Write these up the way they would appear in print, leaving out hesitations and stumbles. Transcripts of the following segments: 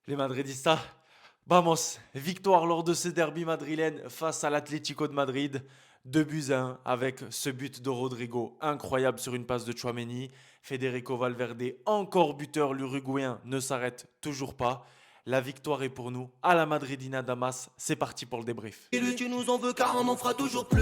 Les Madridistas, vamos, victoire lors de ce derby madrilène face à l'Atlético de Madrid. 2 buts à 1 avec ce but de Rodrigo, incroyable sur une passe de Tchouaméni. Federico Valverde, encore buteur, l'Uruguayen ne s'arrête toujours pas. La victoire est pour nous, à la Madridina Damas, c'est parti pour le débrief. Et lui tu nous en veux car on en fera toujours plus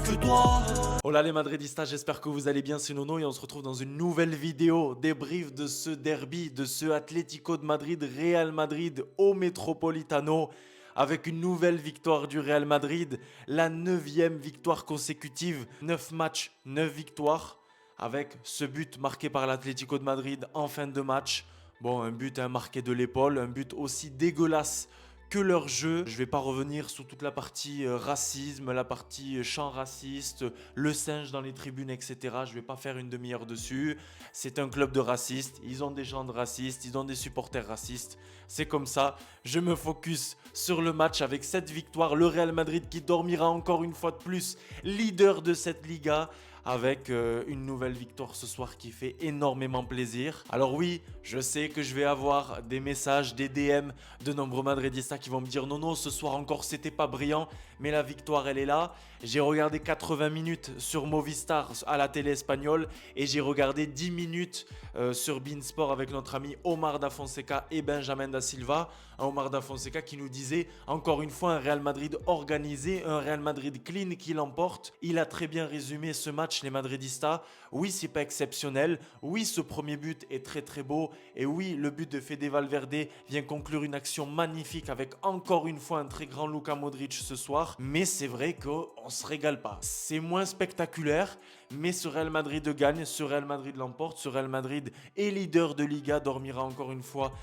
que toi. Hola les Madridistas, j'espère que vous allez bien, c'est Nono et on se retrouve dans une nouvelle vidéo débrief de ce derby, de ce Atlético de Madrid, Real Madrid au Metropolitano, avec une nouvelle victoire du Real Madrid, la 9e victoire consécutive, 9 matchs, 9 victoires, avec ce but marqué par l'Atlético de Madrid en fin de match. Bon, un but marqué de l'épaule, un but aussi dégueulasse que leur jeu. Je vais pas revenir sur toute la partie racisme, la partie chant raciste, le singe dans les tribunes, etc. Je vais pas faire une demi-heure dessus. C'est un club de racistes, ils ont des gens de racistes, ils ont des supporters racistes. C'est comme ça. Je me focus sur le match avec cette victoire. Le Real Madrid qui dormira encore une fois de plus, leader de cette Liga, avec une nouvelle victoire ce soir qui fait énormément plaisir. Alors oui, je sais que je vais avoir des messages, des DM de nombreux madridistas qui vont me dire non, non, ce soir encore c'était pas brillant, mais la victoire elle est là. J'ai regardé 80 minutes sur Movistar à la télé espagnole et j'ai regardé 10 minutes sur Beansport avec notre ami Omar Da Fonseca et Benjamin Da Silva. Un Omar Da Fonseca qui nous disait encore une fois un Real Madrid organisé, un Real Madrid clean qui l'emporte. Il a très bien résumé ce match, les madridistas. Oui, c'est pas exceptionnel. Oui, ce premier but est très très beau. Et oui, le but de Fede Valverde vient conclure une action magnifique avec encore une fois un très grand Luka Modric ce soir. Mais c'est vrai qu'on se régale pas. C'est moins spectaculaire, mais ce Real Madrid gagne, ce Real Madrid l'emporte, ce Real Madrid est leader de Liga, dormira encore une fois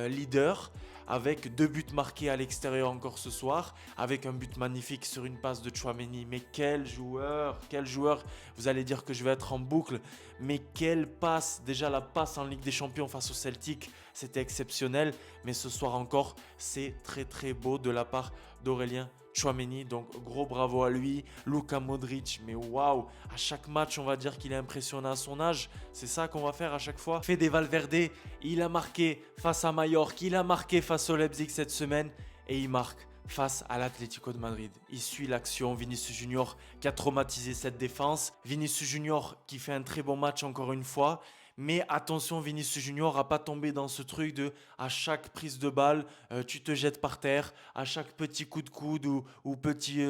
leader, avec 2 buts marqués à l'extérieur encore ce soir, avec un but magnifique sur une passe de Tchouaméni. Mais quel joueur, quel joueur. Vous allez dire que je vais être en boucle, mais quelle passe. Déjà la passe en Ligue des Champions face au Celtic, c'était exceptionnel, mais ce soir encore, c'est très très beau de la part d'Aurélien Tchouaméni, donc gros bravo à lui. Luka Modric, mais waouh, à chaque match on va dire qu'il est impressionnant à son âge, c'est ça qu'on va faire à chaque fois. Fede Valverde, il a marqué face à Mallorca, il a marqué face au Leipzig cette semaine et il marque face à l'Atlético de Madrid. Il suit l'action, Vinicius Junior qui a traumatisé cette défense, Vinicius Junior qui fait un très bon match encore une fois. Mais attention, Vinicius Junior à pas tomber dans ce truc de à chaque prise de balle, tu te jettes par terre, à chaque petit coup de coude ou petit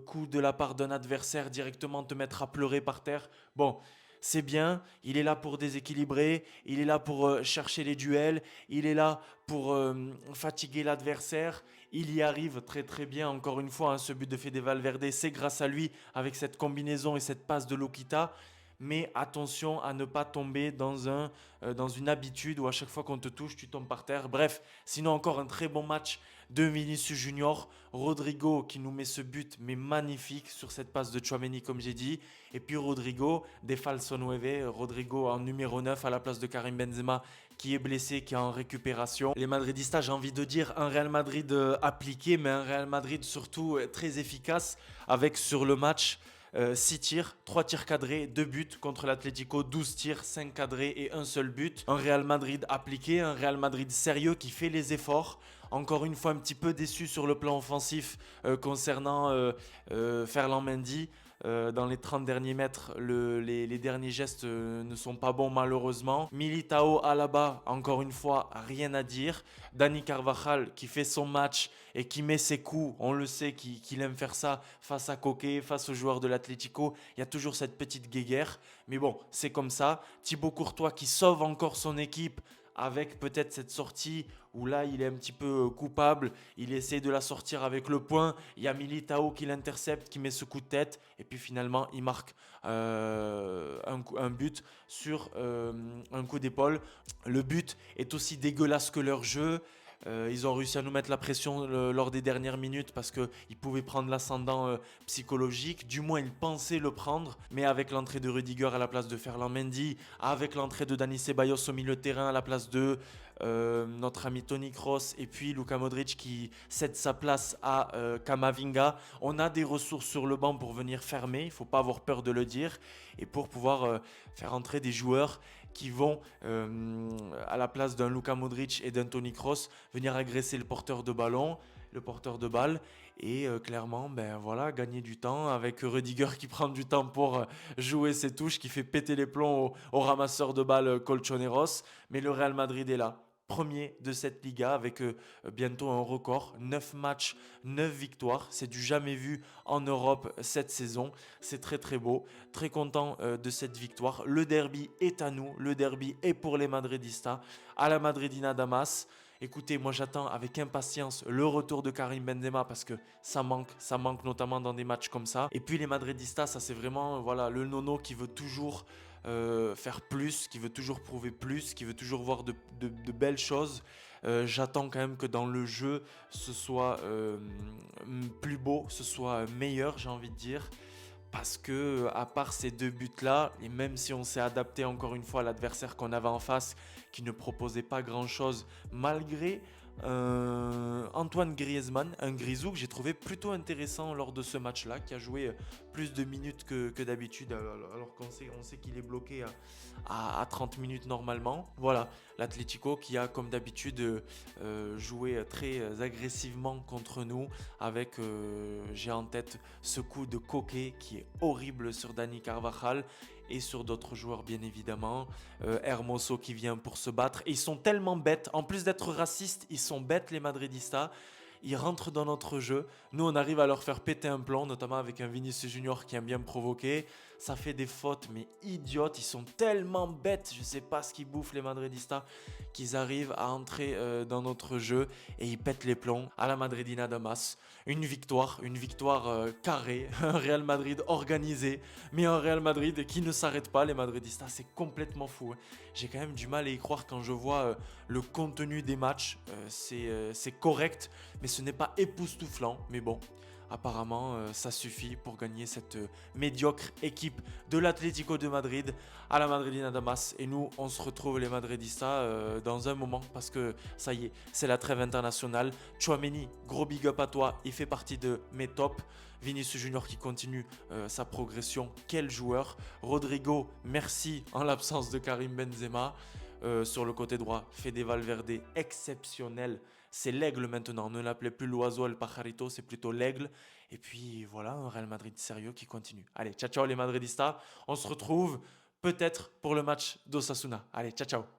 coup de la part d'un adversaire directement te mettre à pleurer par terre. Bon, c'est bien, il est là pour déséquilibrer, il est là pour chercher les duels, il est là pour fatiguer l'adversaire. Il y arrive très très bien, encore une fois, hein, ce but de Fede Valverde, c'est grâce à lui avec cette combinaison et cette passe de Lokita. Mais attention à ne pas tomber dans une habitude où à chaque fois qu'on te touche, tu tombes par terre. Bref, sinon encore un très bon match de Vinicius Junior. Rodrigo qui nous met ce but, mais magnifique sur cette passe de Tchouaméni comme j'ai dit. Et puis Rodrigo, des falso nueve. Rodrigo en numéro 9 à la place de Karim Benzema qui est blessé, qui est en récupération. Les Madridistas, j'ai envie de dire un Real Madrid appliqué, mais un Real Madrid surtout très efficace avec sur le match 6 tirs, 3 tirs cadrés, 2 buts contre l'Atlético, 12 tirs, 5 cadrés et un seul but. Un Real Madrid appliqué, un Real Madrid sérieux qui fait les efforts. Encore une fois un petit peu déçu sur le plan offensif concernant Ferland Mendy. Dans les 30 derniers mètres, les derniers gestes ne sont pas bons malheureusement. Militao, Alaba, encore une fois, rien à dire. Dani Carvajal qui fait son match et qui met ses coups, on le sait qu'il aime faire ça face à Koke, face aux joueurs de l'Atlético. Il y a toujours cette petite guéguerre, mais bon, c'est comme ça. Thibaut Courtois qui sauve encore son équipe avec peut-être cette sortie où là il est un petit peu coupable, il essaie de la sortir avec le poing, il y a qui l'intercepte, qui met ce coup de tête et puis finalement il marque un but sur un coup d'épaule. Le but est aussi dégueulasse que leur jeu. Ils ont réussi à nous mettre la pression lors des dernières minutes parce qu'ils pouvaient prendre l'ascendant psychologique. Du moins, ils pensaient le prendre. Mais avec l'entrée de Rudiger à la place de Ferland Mendy, avec l'entrée de Dani Ceballos au milieu de terrain à la place de notre ami Toni Kroos et puis Luka Modric qui cède sa place à Kamavinga. On a des ressources sur le banc pour venir fermer, il ne faut pas avoir peur de le dire, et pour pouvoir faire entrer des joueurs qui vont, à la place d'un Luka Modric et d'un Toni Kroos, venir agresser le porteur de ballon, le porteur de balle, et clairement, ben voilà, gagner du temps avec Rudiger qui prend du temps pour jouer ses touches, qui fait péter les plombs au ramasseur de balles Colchoneros. Mais le Real Madrid est là, premier de cette Liga avec bientôt un record, 9 matchs, 9 victoires. C'est du jamais vu en Europe cette saison. C'est très très beau, très content de cette victoire. Le derby est à nous, le derby est pour les Madridistas, à la Madridina Damas. Écoutez, moi j'attends avec impatience le retour de Karim Benzema parce que ça manque notamment dans des matchs comme ça. Et puis les Madridistas, ça c'est vraiment voilà, le nono qui veut toujours faire plus, qui veut toujours prouver plus, qui veut toujours voir de belles choses. J'attends quand même que dans le jeu, ce soit plus beau, ce soit meilleur, j'ai envie de dire. Parce que, à part ces deux buts-là, et même si on s'est adapté encore une fois à l'adversaire qu'on avait en face, qui ne proposait pas grand-chose, malgré Antoine Griezmann, un Grisou que j'ai trouvé plutôt intéressant lors de ce match-là, qui a joué plus de minutes que d'habitude, alors on sait qu'il est bloqué à 30 minutes normalement. Voilà, l'Atlético qui a comme d'habitude joué très agressivement contre nous, avec, j'ai en tête ce coup de coquet qui est horrible sur Dani Carvajal et sur d'autres joueurs bien évidemment. Hermoso qui vient pour se battre. Et ils sont tellement bêtes, en plus d'être racistes, ils sont bêtes les Madridistas. Ils rentrent dans notre jeu. Nous, on arrive à leur faire péter un plomb, notamment avec un Vinicius Junior qui aime bien me provoquer. Ça fait des fautes, mais idiotes. Ils sont tellement bêtes. Je sais pas ce qu'ils bouffent, les Madridistas, qu'ils arrivent à entrer dans notre jeu et ils pètent les plombs à la Madridina Damas. Une victoire carrée. Un Real Madrid organisé, mais un Real Madrid qui ne s'arrête pas. Les Madridistas, c'est complètement fou. J'ai quand même du mal à y croire quand je vois le contenu des matchs. C'est correct, mais ce n'est pas époustouflant. Mais bon, apparemment, ça suffit pour gagner cette médiocre équipe de l'Atlético de Madrid à la Madridina Damas. Et nous, on se retrouve les Madridistas dans un moment parce que ça y est, c'est la trêve internationale. Tchouaméni, gros big up à toi, il fait partie de mes tops. Vinicius Junior qui continue sa progression, quel joueur. Rodrigo, merci en l'absence de Karim Benzema. Sur le côté droit, Fede Valverde, exceptionnel. C'est l'aigle maintenant, ne l'appelez plus l'oiseau, el pajarito, c'est plutôt l'aigle. Et puis voilà, un Real Madrid sérieux qui continue. Allez, ciao ciao les Madridistas, on se retrouve peut-être pour le match d'Osasuna. Allez, ciao ciao.